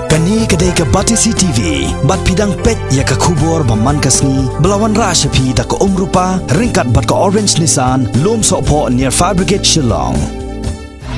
Kani kadai ke Bathymmai TV, bat pidang pet ya ke kubur baman kasni, belawan rasa pi tak ke rupa, ringkat bat ke orange Nissan, lom sokpo near Fire Brigade Shillong.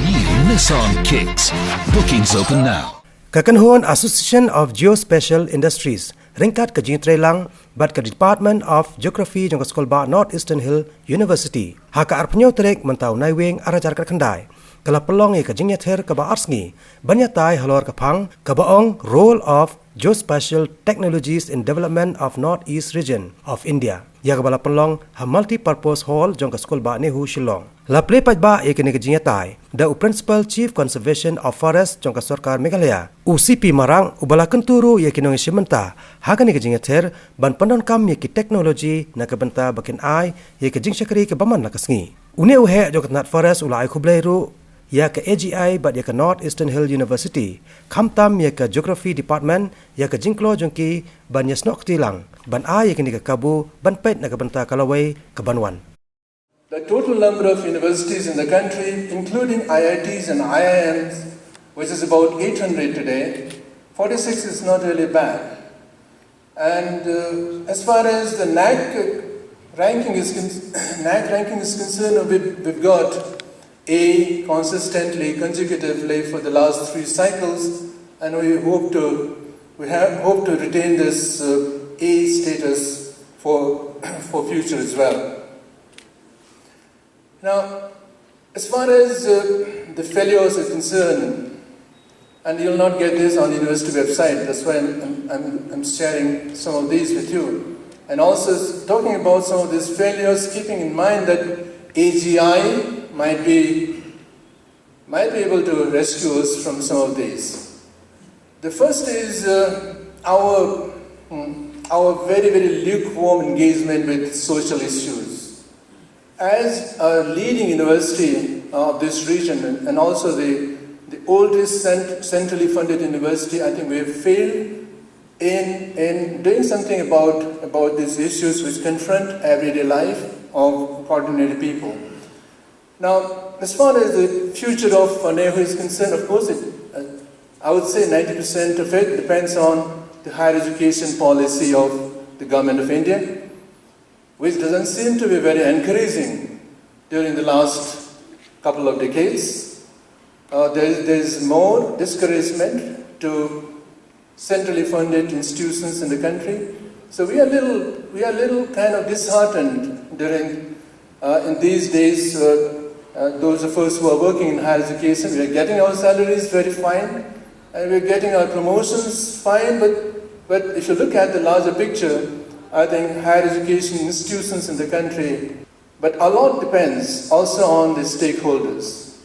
New Nissan Kicks. Bookings open now. Kakanhuan Association of Geospatial Industries, ringkat ke Jingpyndonkam, bat ke Department of Geography jangka sekolah ba North Eastern Hill University. Haka arpenyo terek mentau naiwing arajar kendai. Kala Pynlong ke Jingïathir ke ba Sngi, banyatai Halor ke Phang ke baong role of geospatial technologies in development of Northeast region of India. Ya ke bala Pynlong ha multi-purpose hall jangka sekolah ba Nehu Shillong. La play paj ba ke ni ke Jingïathir, da Principal Chief Conservation of Forest jangka Sarkar Meghalaya. UCP Marang ubala kenturu ya kinong simenta, haga ni ke Jingïathir ban Jingpyndonkam ya ki teknoloji na ke benta bakin ai ya ke Jingsyakri ke baman na ke Sngi. Une uhe jangka nat forest ulai khubleiru ya ke AGI bat ya ke North Eastern Hill University, Khamtam ya ke Geography Department ya ke Jingklo jongki ban Yasnok Tilang, ban A ya ke ni ke Kabu, ban Pet na ke benta Kalawai ke Banwan. The total number of universities in the country, including IITs and IIMs, which is about 800 today, 46 is not really bad. And as far as the NAC ranking is concerned, we've got A consistently, consecutively for the last 3 cycles, and we hope to retain this A status for future as well. Now, as far as the failures are concerned, and you'll not get this on the university website, that's why I'm sharing some of these with you, and also talking about some of these failures, keeping in mind that AGI might be able to rescue us from some of these. The first is our very, very lukewarm engagement with social issues. As a leading university of this region and also the oldest centrally funded university, I think we have failed in doing something about these issues which confront everyday life of ordinary people. Now, as far as the future of Nehu is concerned, of course, I would say 90% of it depends on the higher education policy of the government of India, which doesn't seem to be very encouraging during the last couple of decades. There's more discouragement to centrally funded institutions in the country. So we are a little kind of disheartened during in these days. Those of us who are working in higher education, we are getting our salaries very fine, and we are getting our promotions fine, but if you look at the larger picture, I think higher education institutions in the country, but a lot depends also on the stakeholders,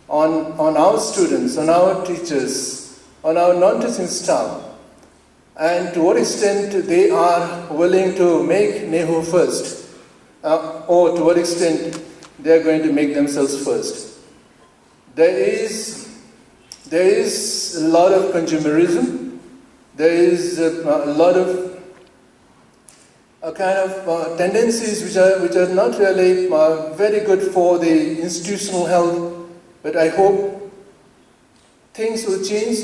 on our students, on our teachers, on our non-teaching staff, and to what extent they are willing to make Nehu first, or to what extent they are going to make themselves first. There is a lot of consumerism. There is a lot of kind of tendencies which are not really very good for the institutional health. But I hope things will change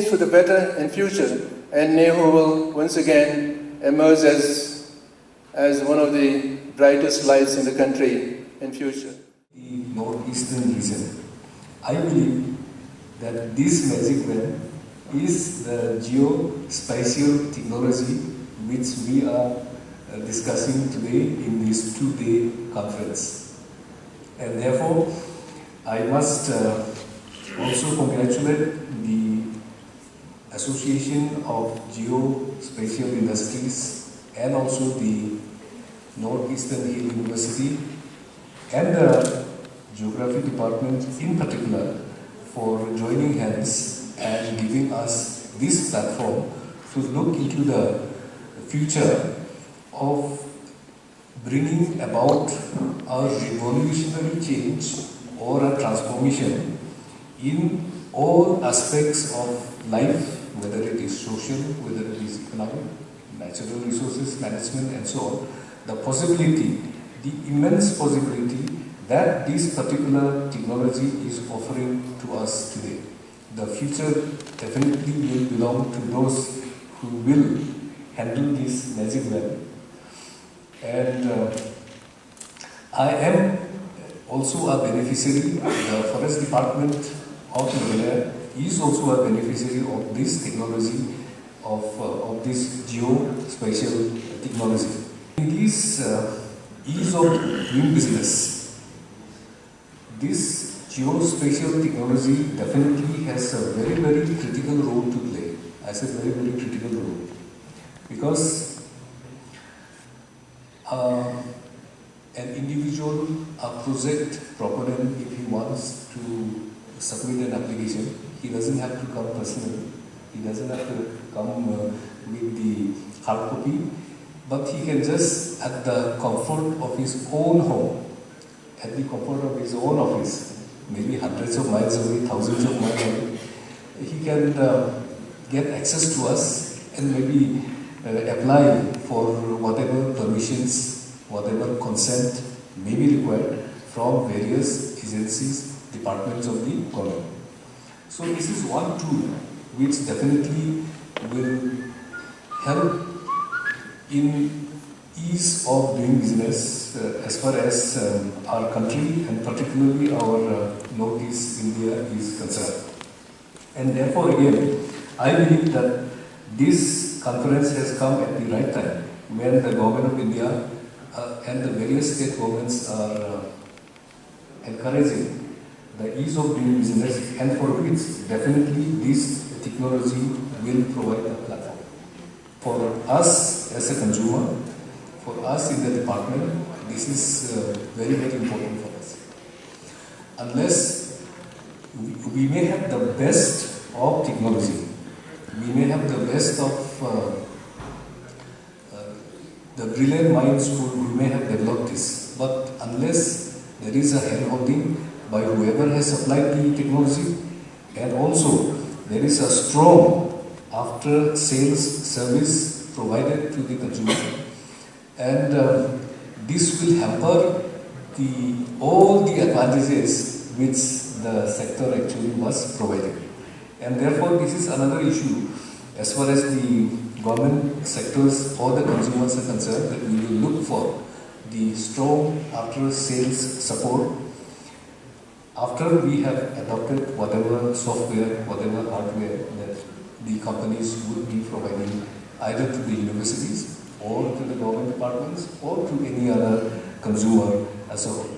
for the better in future, and Nehu will once again emerge as one of the brightest lights in the country in future. The northeastern region, I believe that this magic wand is the geospatial technology which we are discussing today in this 2-day conference. And therefore, I must also congratulate the Association of Geospatial Industries and also the Northeastern Hill University and the Geography Department in particular for joining hands and giving us this platform to look into the future of bringing about a revolutionary change or a transformation in all aspects of life, whether it is social, whether it is economic, natural resources management and so on. The possibility, the immense possibility that this particular technology is offering to us today. the future definitely will belong to those who will handle this magic wand. And I am also a beneficiary. The Forest Department of Meghalaya is also a beneficiary of this technology, of this geospatial technology. In this ease of doing business, this geospatial technology definitely has a very, very critical role to play. I said very, very critical role. Because an individual, a project proponent, if he wants to submit an application, he doesn't have to come personally. He doesn't have to come with the hard copy, but he can just, at the comfort of his own home, at the comfort of his own office, maybe hundreds of miles away, thousands of miles away, he can get access to us and maybe apply for whatever permissions, whatever consent may be required from various agencies, departments of the government. So this is one tool which definitely will help in ease of doing business as far as our country and particularly our Northeast India is concerned. And therefore again, I believe that this conference has come at the right time when the government of India and the various state governments are encouraging the ease of doing business, and for which definitely this technology will provide a platform. For us as a consumer, for us in the department, this is very, very important for us. Unless we may have the best of technology, we may have the best of the brilliant minds who may have developed this, but unless there is a hand-holding by whoever has supplied the technology, and also there is a strong after-sales service provided to the consumer, and this will hamper all the advantages which the sector actually was providing. And therefore, this is another issue as far as the government sectors or the consumers are concerned, that we will look for the strong after-sales support after we have adopted whatever software, whatever hardware that the companies would be providing either to the universities or to the government departments or to any other consumer as a whole.